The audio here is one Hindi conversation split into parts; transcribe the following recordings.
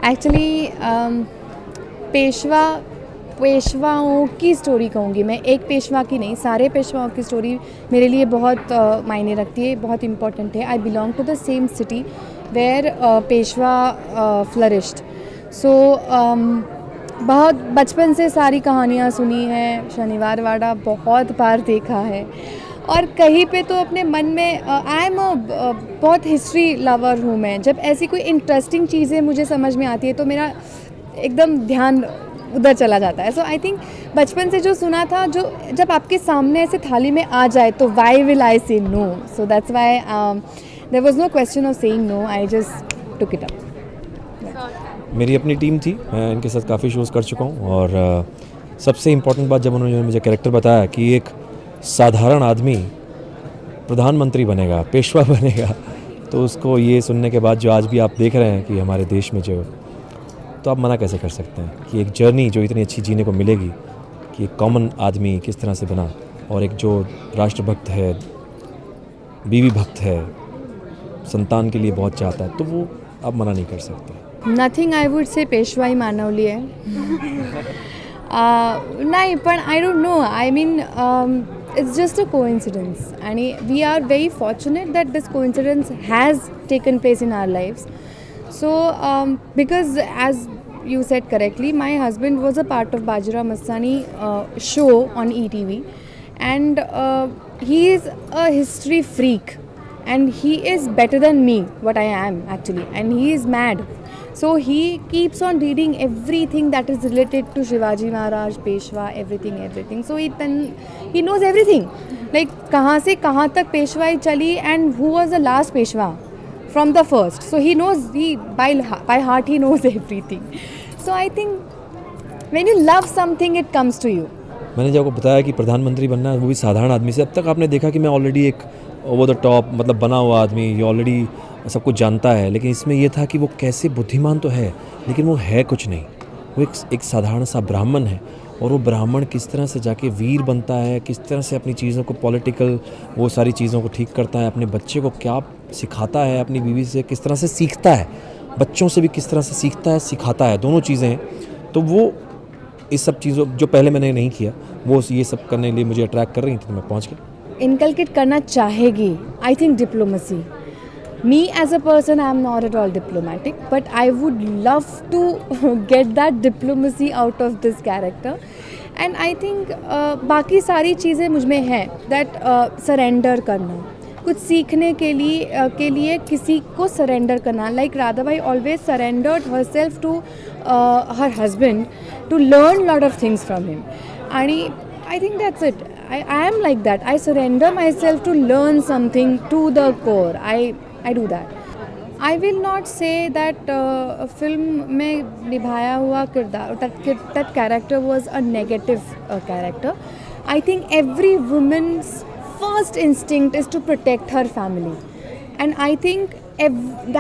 एक्चुअली पेशवाओं की स्टोरी कहूँगी मैं, एक पेशवा की नहीं, सारे पेशवाओं की स्टोरी मेरे लिए बहुत मायने रखती है, बहुत इम्पोर्टेंट है. I belong to the same city where Peshwa flourished. So बहुत बचपन से सारी कहानियाँ सुनी हैं, शनिवार वाड़ा बहुत बार देखा है, और कहीं पे तो अपने मन में आई एम बहुत हिस्ट्री लवर हूँ मैं. जब ऐसी कोई इंटरेस्टिंग चीज़ें मुझे समझ में आती है तो मेरा एकदम ध्यान उधर चला जाता है. सो आई थिंक बचपन से जो सुना था, जो जब आपके सामने ऐसे थाली में आ जाए तो Y will I say no. So that's why there was no question of saying no, I just took it up. मेरी अपनी टीम थी, मैं इनके साथ काफ़ी शोज़ कर चुका हूँ. और सबसे इम्पोर्टेंट बात, जब उन्होंने मुझे कैरेक्टर बताया कि एक साधारण आदमी प्रधानमंत्री बनेगा, पेशवा बनेगा, तो उसको ये सुनने के बाद जो आज भी आप देख रहे हैं कि हमारे देश में जो, तो आप मना कैसे कर सकते हैं कि एक जर्नी जो इतनी अच्छी जीने को मिलेगी कि एक कॉमन आदमी किस तरह से बना, और एक जो राष्ट्रभक्त है, बीवी भक्त है, संतान के लिए बहुत चाहता है, तो वो आप मना नहीं कर सकते. नथिंग आई वुड से पेशवाई मानवली है. नाही, पण I don't know, I mean it's just a coincidence, and we are very fortunate that this coincidence has taken place in our lives. So because as you said correctly, my husband was a part of Bajirao Mastani show on ETV, and he is a history freak, and he is better than me, what I am actually, and he is mad. So he keeps on reading everything that is related to Shivaji Maharaj, Peshwa, everything. So he knows everything. Like कहाँ से कहाँ तक पेशवाई चली, and who was the last Peshwa from the first. So he knows, by heart he knows everything. So I think when you love something, it comes to you. मैंने जब आपको बताया कि प्रधानमंत्री बनना है, वो भी साधारण आदमी से, अब तक आपने देखा कि मैं ऑलरेडी एक ओवर द टॉप मतलब बना हुआ आदमी, ये ऑलरेडी सब कुछ जानता है. लेकिन इसमें ये था कि वो कैसे बुद्धिमान तो है, लेकिन वो है कुछ नहीं. वो एक साधारण सा ब्राह्मण है, और वो ब्राह्मण किस तरह से जाके वीर बनता है, किस तरह से अपनी चीज़ों को पॉलिटिकल वो सारी चीज़ों को ठीक करता है, अपने बच्चे को क्या सिखाता है, अपनी बीवी से किस तरह से सीखता है, बच्चों से भी किस तरह से सीखता है, सिखाता है, दोनों चीज़ें हैं. तो वो इस सब चीज़ों जो पहले मैंने नहीं किया, वो ये सब करने के लिए मुझे अट्रैक्ट कर रही थी, तो मैं पहुँच गया. इनकलकेट करना चाहेगी, I think diplomacy. Me as a person, I am not at all diplomatic, but I would love to get that diplomacy out of this character. And I think बाकी सारी चीज़ें मुझ में हैं, that surrender करना, कुछ सीखने के लिए किसी को surrender करना. Like Radhabai always surrendered herself to her husband to learn lot of things from him. And I think that's it. I am like that. I surrender myself to learn something to the core. I do that. I will not say that film में निभाया हुआ किरदार, that character was a negative character. I think every woman's first instinct is to protect her family, and I think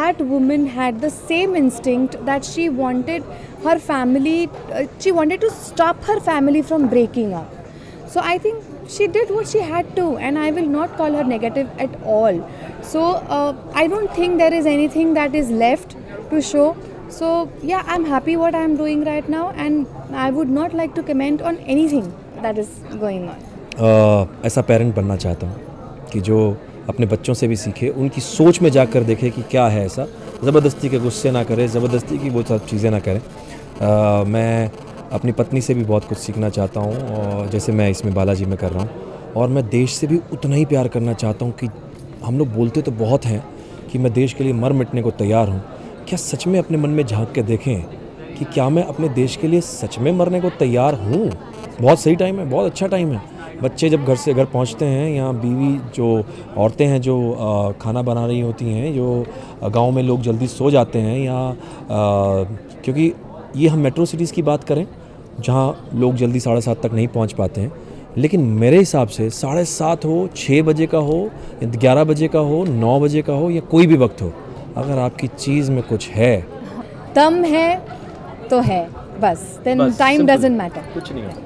that woman had the same instinct, that she wanted her family, she wanted to stop her family from breaking up. So I think she did what she had to, and I will not call her negative at all. So I don't think there is anything that is left to show. So yeah, I'm happy what I'm doing right now, and I would not like to comment on anything that is going on. ऐसा पेरेंट बनना चाहता हूँ कि जो अपने बच्चों से भी सीखे, उनकी सोच में जाकर देखे कि क्या है ऐसा, ज़बरदस्ती के गुस्से ना करे, ज़बरदस्ती की वो सब चीज़ें ना करें. मैं अपनी पत्नी से भी बहुत कुछ सीखना चाहता हूँ, और जैसे मैं इसमें बालाजी में कर रहा हूँ, और मैं देश से भी उतना ही प्यार करना चाहता हूँ कि हम लोग बोलते तो बहुत हैं कि मैं देश के लिए मर मिटने को तैयार हूँ. क्या सच में अपने मन में झांक के देखें कि क्या मैं अपने देश के लिए सच में मरने को तैयार हूँ. बहुत सही टाइम है, बहुत अच्छा टाइम है. बच्चे जब घर से घर पहुँचते हैं, यहाँ बीवी जो औरतें हैं जो खाना बना रही होती हैं, जो गाँव में लोग जल्दी सो जाते हैं, यहाँ क्योंकि ये हम मेट्रो सिटीज़ की बात करें जहाँ लोग जल्दी 7:30 तक नहीं पहुँच पाते हैं, लेकिन मेरे हिसाब से 7:30 हो, 6 बजे का हो, 11 बजे का हो, 9 बजे का हो, या कोई भी वक्त हो, अगर आपकी चीज़ में कुछ है, दम है तो है, बस. Then time doesn't matter. कुछ नहीं है.